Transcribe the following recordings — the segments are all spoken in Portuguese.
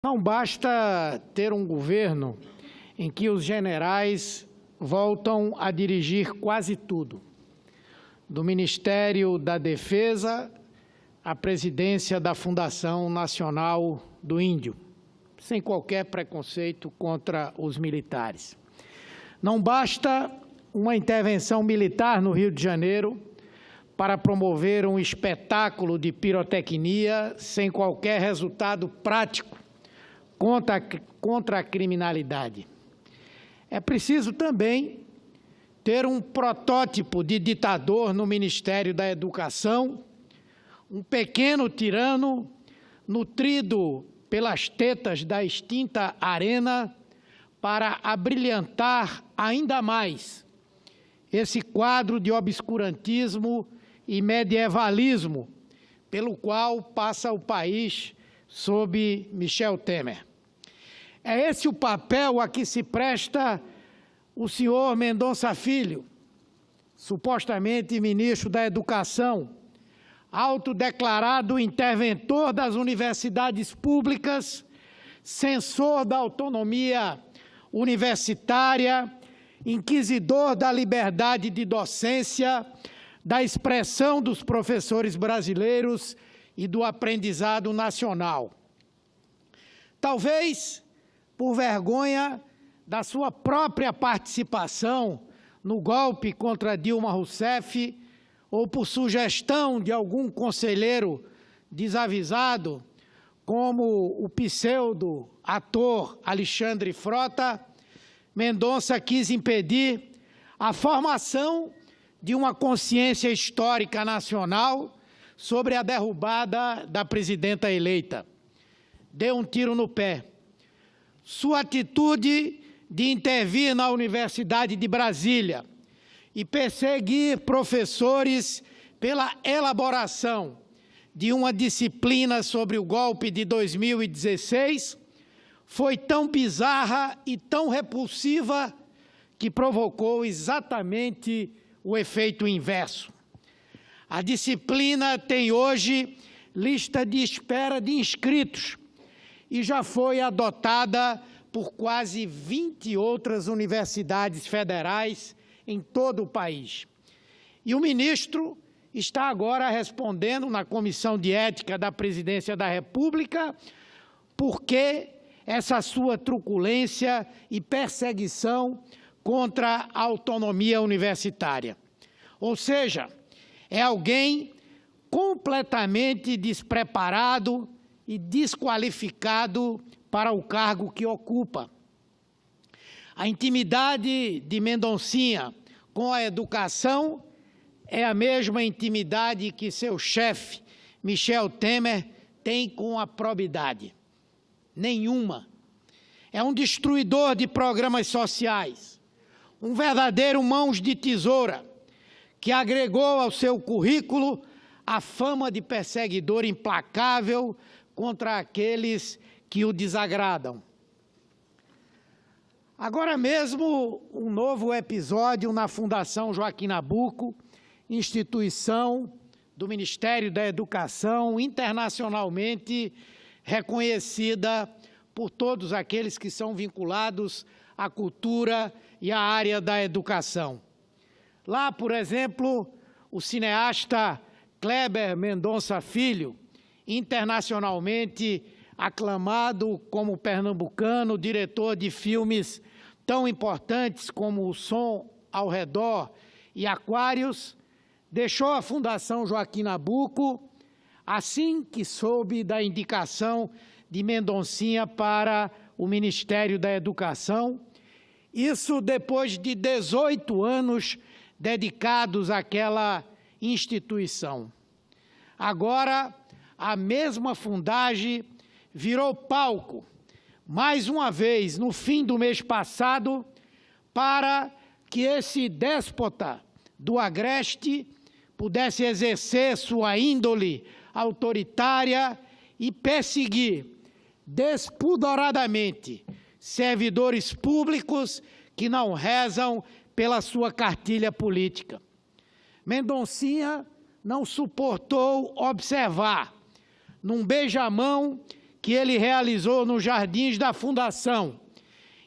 Não basta ter um governo em que os generais voltam a dirigir quase tudo, do Ministério da Defesa à presidência da Fundação Nacional do Índio, sem qualquer preconceito contra os militares. Não basta uma intervenção militar no Rio de Janeiro para promover um espetáculo de sem qualquer resultado prático contra a criminalidade. É preciso também ter um protótipo de ditador no Ministério da Educação, um pequeno tirano nutrido pelas tetas da extinta Arena para abrilhantar ainda mais esse quadro de obscurantismo e medievalismo pelo qual passa o país sob Michel Temer. É esse o papel a que se presta o senhor Mendonça Filho, supostamente ministro da Educação, autodeclarado interventor das universidades públicas, censor da autonomia universitária, inquisidor da liberdade de docência, da expressão dos professores brasileiros e do aprendizado nacional. Talvez por vergonha da sua própria participação no golpe contra Dilma Rousseff ou por sugestão de algum conselheiro desavisado, como o pseudo-ator Alexandre Frota, Mendonça quis impedir a formação de uma consciência histórica nacional sobre a derrubada da presidenta eleita. Deu um tiro no pé. Sua atitude de intervir na Universidade de Brasília e perseguir professores pela elaboração de uma disciplina sobre o golpe de 2016 foi tão bizarra e tão repulsiva que provocou exatamente o efeito inverso. A disciplina tem hoje lista de espera de inscritos e já foi adotada por quase 20 outras universidades federais em todo o país. E o ministro está agora respondendo na Comissão de Ética da Presidência da República por que essa sua truculência e perseguição contra a autonomia universitária. Ou seja, é alguém completamente despreparado e desqualificado para o cargo que ocupa. A intimidade de Mendoncinha com a educação é a mesma intimidade que seu chefe, Michel Temer, tem com a probidade. Nenhuma. É um destruidor de programas sociais, um verdadeiro mãos de tesoura, que agregou ao seu currículo a fama de perseguidor implacável contra aqueles que o desagradam. Agora mesmo, um novo episódio na Fundação Joaquim Nabuco, instituição do Ministério da Educação, internacionalmente reconhecida por todos aqueles que são vinculados à cultura e à área da educação. Lá, por exemplo, o cineasta Kleber Mendonça Filho, internacionalmente aclamado como pernambucano, diretor de filmes tão importantes como O Som ao Redor e Aquários, deixou a Fundação Joaquim Nabuco assim que soube da indicação de Mendoncinha para o Ministério da Educação, isso depois de 18 anos dedicados àquela instituição. Agora, a mesma fundagem virou palco, mais uma vez, no fim do mês passado, para que esse déspota do Agreste pudesse exercer sua índole autoritária e perseguir despudoradamente servidores públicos que não rezam pela sua cartilha política. Mendoncinha não suportou observar, num beijamão que ele realizou nos jardins da Fundação,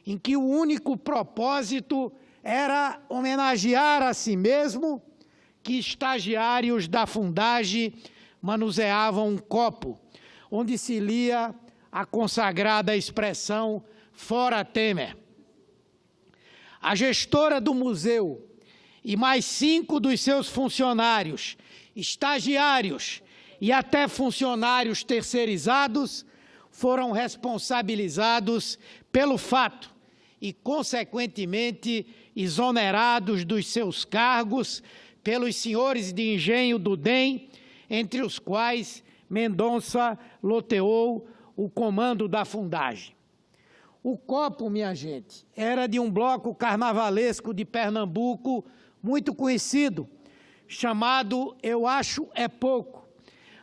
em que o único propósito era homenagear a si mesmo, que estagiários da Fundagem manuseavam um copo, onde se lia a consagrada expressão "Fora Temer". A gestora do museu e mais 5 dos seus funcionários, estagiários e até funcionários terceirizados foram responsabilizados pelo fato e, consequentemente, exonerados dos seus cargos pelos senhores de engenho do DEM, entre os quais Mendonça loteou o comando da Fundagem. O copo, minha gente, era de um bloco carnavalesco de Pernambuco muito conhecido, chamado Eu Acho É Pouco,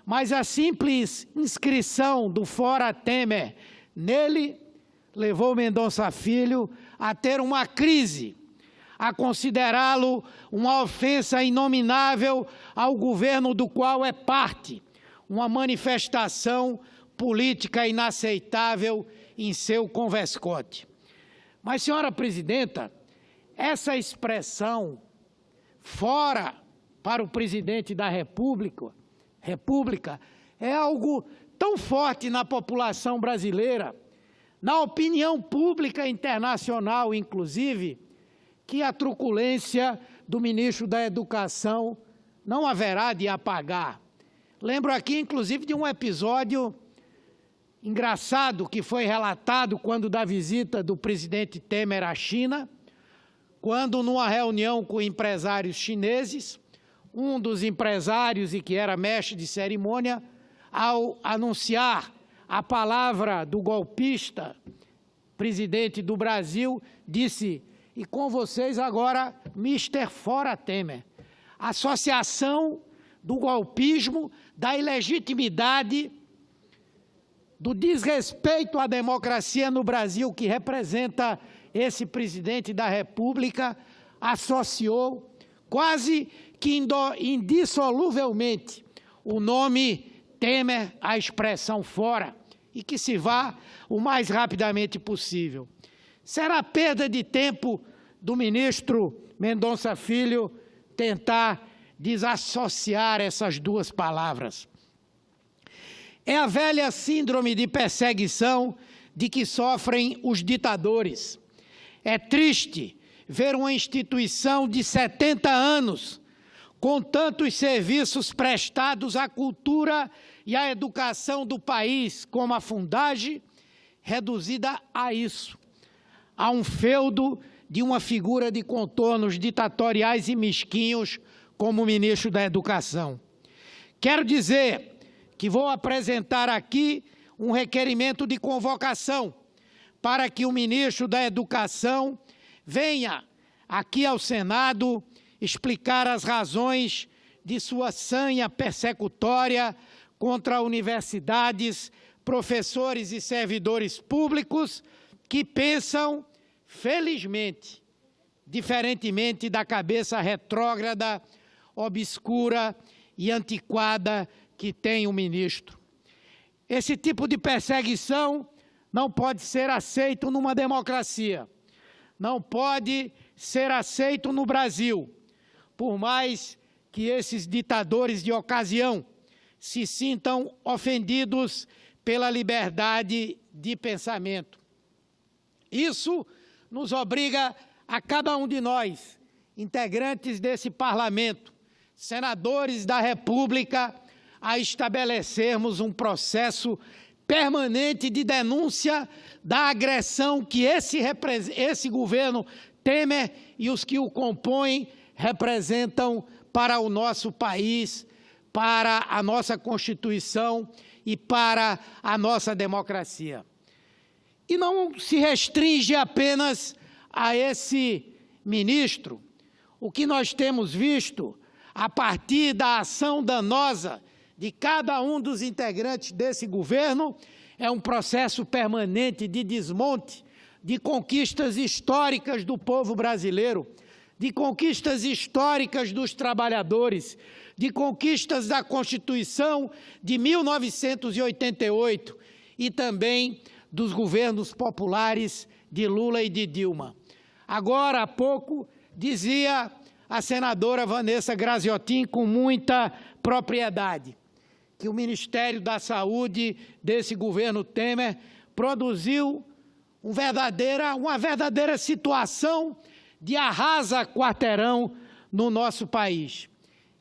mas a simples inscrição do Fora Temer nele levou Mendonça Filho a ter uma crise, a considerá-lo uma ofensa inominável ao governo do qual é parte, uma manifestação política inaceitável em seu converscote. Mas, senhora presidenta, essa expressão "fora" para o presidente da República é algo tão forte na população brasileira, na opinião pública internacional, inclusive, que a truculência do ministro da Educação não haverá de apagar. Lembro aqui, inclusive, de um episódio engraçado que foi relatado quando da visita do presidente Temer à China, quando, numa reunião com empresários chineses, um dos empresários, e que era mestre de cerimônia, ao anunciar a palavra do golpista, presidente do Brasil, disse: "E com vocês agora, Mr. Fora Temer". Associação do golpismo, da ilegitimidade, do desrespeito à democracia no Brasil que representa esse presidente da República, associou quase que indissoluvelmente o nome Temer à expressão "fora", e que se vá o mais rapidamente possível. Será perda de tempo do ministro Mendonça Filho tentar desassociar essas duas palavras. É a velha síndrome de perseguição de que sofrem os ditadores. É triste ver uma instituição de 70 anos, com tantos serviços prestados à cultura e à educação do país, como a Fundagem, reduzida a isso, a um feudo de uma figura de contornos ditatoriais e mesquinhos como o ministro da Educação. Quero dizer que vou apresentar aqui um requerimento de convocação para que o ministro da Educação venha aqui ao Senado explicar as razões de sua sanha persecutória contra universidades, professores e servidores públicos que pensam, felizmente, diferentemente da cabeça retrógrada, obscura e antiquada que tem o ministro. Esse tipo de perseguição não pode ser aceito numa democracia, não pode ser aceito no Brasil, por mais que esses ditadores de ocasião se sintam ofendidos pela liberdade de pensamento. Isso nos obriga a cada um de nós, integrantes desse parlamento, senadores da República, a estabelecermos um processo permanente de denúncia da agressão que esse governo Temer e os que o compõem representam para o nosso país, para a nossa Constituição e para a nossa democracia. E não se restringe apenas a esse ministro. O que nós temos visto, a partir da ação danosa de cada um dos integrantes desse governo, é um processo permanente de desmonte de conquistas históricas do povo brasileiro, de conquistas históricas dos trabalhadores, de conquistas da Constituição de 1988 e também dos governos populares de Lula e de Dilma. Agora há pouco, dizia a senadora Vanessa Graziotin com muita propriedade, que o Ministério da Saúde desse governo Temer produziu uma verdadeira situação de arrasa-quarteirão no nosso país.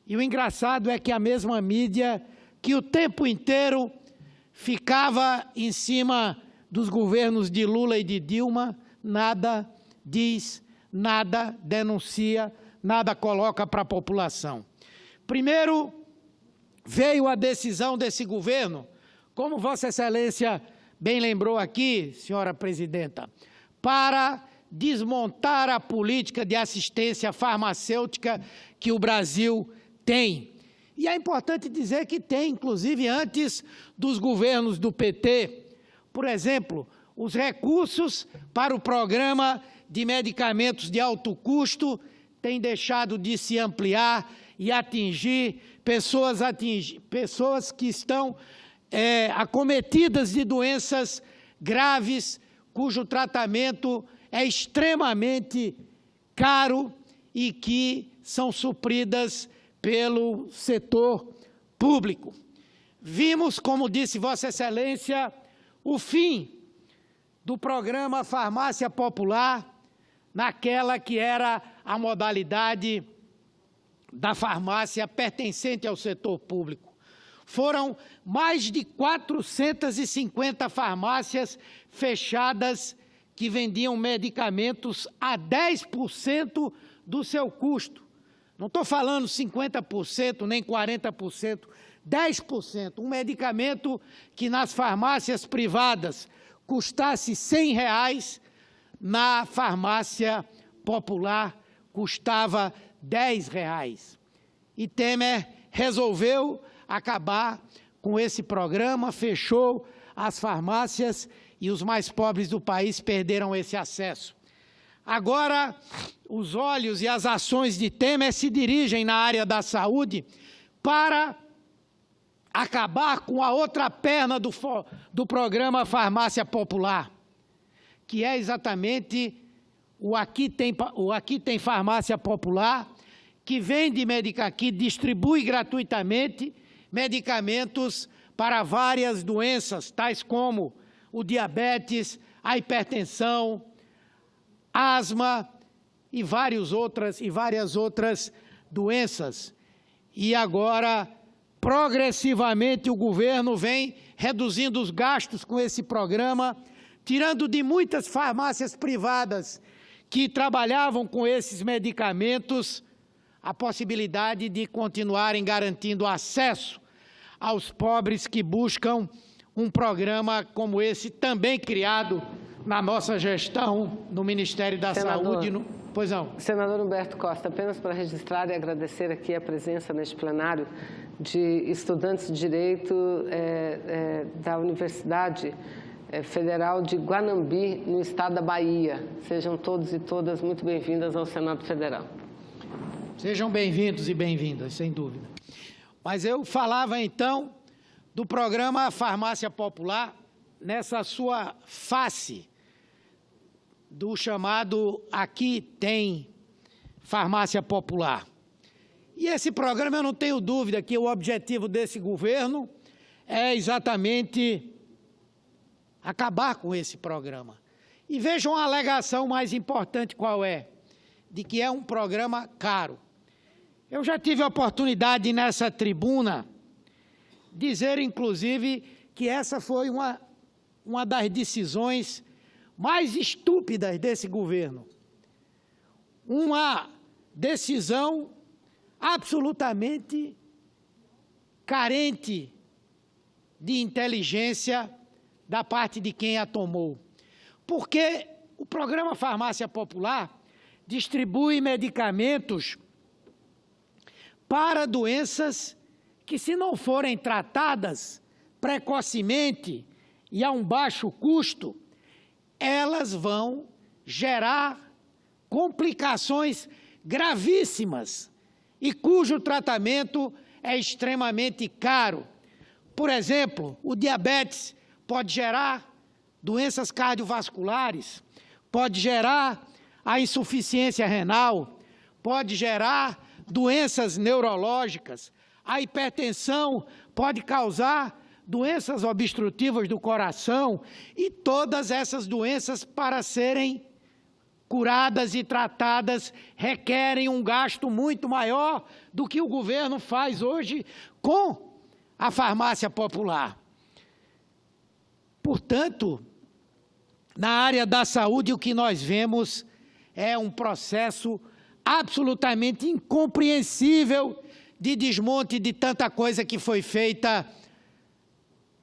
E o engraçado é que a mesma mídia que o tempo inteiro ficava em cima dos governos de Lula e de Dilma, nada diz, nada denuncia, nada coloca para a população. Primeiro, veio a decisão desse governo, como Vossa Excelência bem lembrou aqui, senhora presidenta, para desmontar a política de assistência farmacêutica que o Brasil tem. E é importante dizer que tem, inclusive antes dos governos do PT, por exemplo, os recursos para o programa de medicamentos de alto custo têm deixado de se ampliar e atingir pessoas que estão acometidas de doenças graves, cujo tratamento é extremamente caro e que são supridas pelo setor público. Vimos, como disse Vossa Excelência, o fim do programa Farmácia Popular, naquela que era a modalidade da farmácia pertencente ao setor público. Foram mais de 450 farmácias fechadas que vendiam medicamentos a 10% do seu custo. Não estou falando 50%, nem 40%, 10%. Um medicamento que nas farmácias privadas custasse R$100, na farmácia popular custava R$10. E Temer resolveu acabar com esse programa, fechou as farmácias e os mais pobres do país perderam esse acesso. Agora, os olhos e as ações de Temer se dirigem na área da saúde para acabar com a outra perna do programa Farmácia Popular, que é exatamente o Aqui Tem Farmácia Popular, que vende que distribui gratuitamente medicamentos para várias doenças, tais como o diabetes, a hipertensão, asma e várias outras doenças. E agora, progressivamente, o governo vem reduzindo os gastos com esse programa, tirando de muitas farmácias privadas que trabalhavam com esses medicamentos a possibilidade de continuarem garantindo acesso aos pobres que buscam um programa como esse, também criado na nossa gestão no Ministério da Saúde. Pois não. Senador Humberto Costa, apenas para registrar e agradecer aqui a presença neste plenário de estudantes de Direito da Universidade Federal de Guanambi, no estado da Bahia. Sejam todos e todas muito bem-vindas ao Senado Federal. Sejam bem-vindos e bem-vindas, sem dúvida. Mas eu falava, então, do programa Farmácia Popular, nessa sua face do chamado Aqui Tem Farmácia Popular. E esse programa, eu não tenho dúvida que o objetivo desse governo é exatamente acabar com esse programa. E vejam a alegação mais importante qual é, de que é um programa caro. Eu já tive a oportunidade nessa tribuna dizer, inclusive, que essa foi uma das decisões mais estúpidas desse governo. Uma decisão absolutamente carente de inteligência da parte de quem a tomou. Porque o programa Farmácia Popular distribui medicamentos para doenças que, se não forem tratadas precocemente e a um baixo custo, elas vão gerar complicações gravíssimas e cujo tratamento é extremamente caro. Por exemplo, o diabetes pode gerar doenças cardiovasculares, pode gerar a insuficiência renal, pode gerar doenças neurológicas, a hipertensão pode causar doenças obstrutivas do coração e todas essas doenças, para serem curadas e tratadas, requerem um gasto muito maior do que o governo faz hoje com a farmácia popular. Portanto, na área da saúde, o que nós vemos é um processo absolutamente incompreensível de desmonte de tanta coisa que foi feita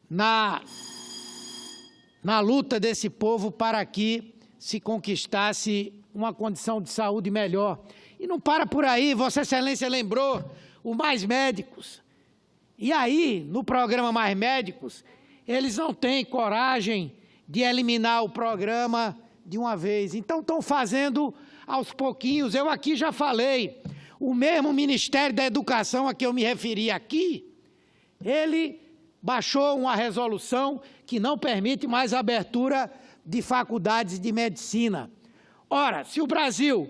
na luta desse povo para que se conquistasse uma condição de saúde melhor. E não para por aí, Vossa Excelência lembrou o Mais Médicos. E aí, no programa Mais Médicos, eles não têm coragem de eliminar o programa de uma vez. Então, estão fazendo aos pouquinhos. Eu aqui já falei, o mesmo Ministério da Educação a que eu me referi aqui, ele baixou uma resolução que não permite mais a abertura de faculdades de medicina. Ora, se o Brasil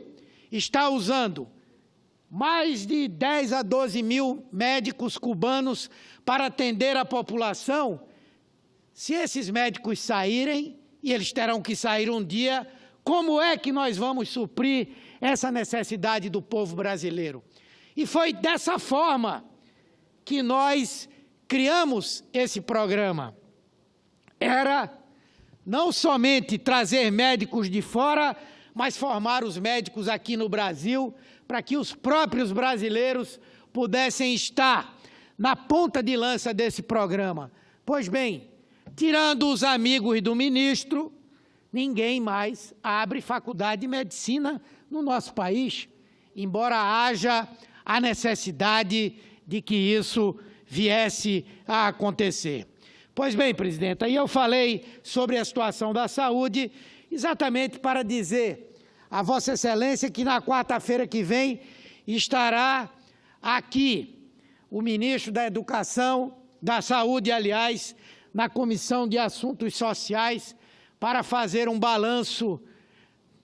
está usando mais de 10 a 12 mil médicos cubanos para atender a população, se esses médicos saírem, e eles terão que sair um dia, como é que nós vamos suprir essa necessidade do povo brasileiro? E foi dessa forma que nós criamos esse programa. Era não somente trazer médicos de fora, mas formar os médicos aqui no Brasil, para que os próprios brasileiros pudessem estar na ponta de lança desse programa. Pois bem, tirando os amigos do ministro, ninguém mais abre faculdade de medicina no nosso país, embora haja a necessidade de que isso viesse a acontecer. Pois bem, presidente, aí eu falei sobre a situação da saúde, exatamente para dizer a Vossa Excelência que na quarta-feira que vem estará aqui o ministro da Educação, da Saúde, aliás, na Comissão de Assuntos Sociais, para fazer um balanço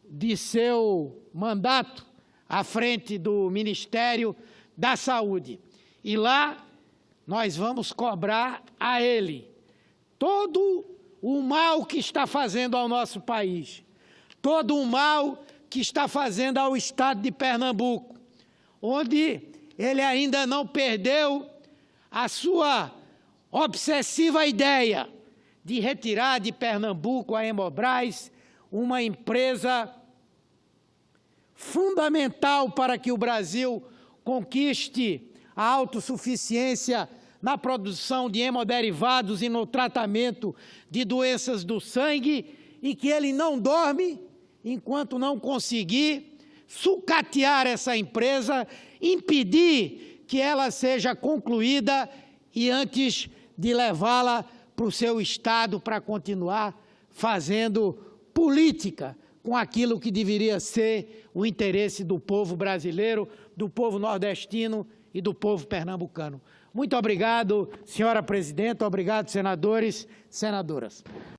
de seu mandato à frente do Ministério da Saúde. E lá nós vamos cobrar a ele todo o mal que está fazendo ao nosso país, todo o mal que está fazendo ao estado de Pernambuco, onde ele ainda não perdeu a sua obsessiva ideia de retirar de Pernambuco a Hemobras, uma empresa fundamental para que o Brasil conquiste a autossuficiência na produção de hemoderivados e no tratamento de doenças do sangue, e que ele não dorme enquanto não conseguir sucatear essa empresa, impedir que ela seja concluída e antes de levá-la para o seu estado para continuar fazendo política com aquilo que deveria ser o interesse do povo brasileiro, do povo nordestino e do povo pernambucano. Muito obrigado, senhora presidenta, obrigado, senadores, senadoras.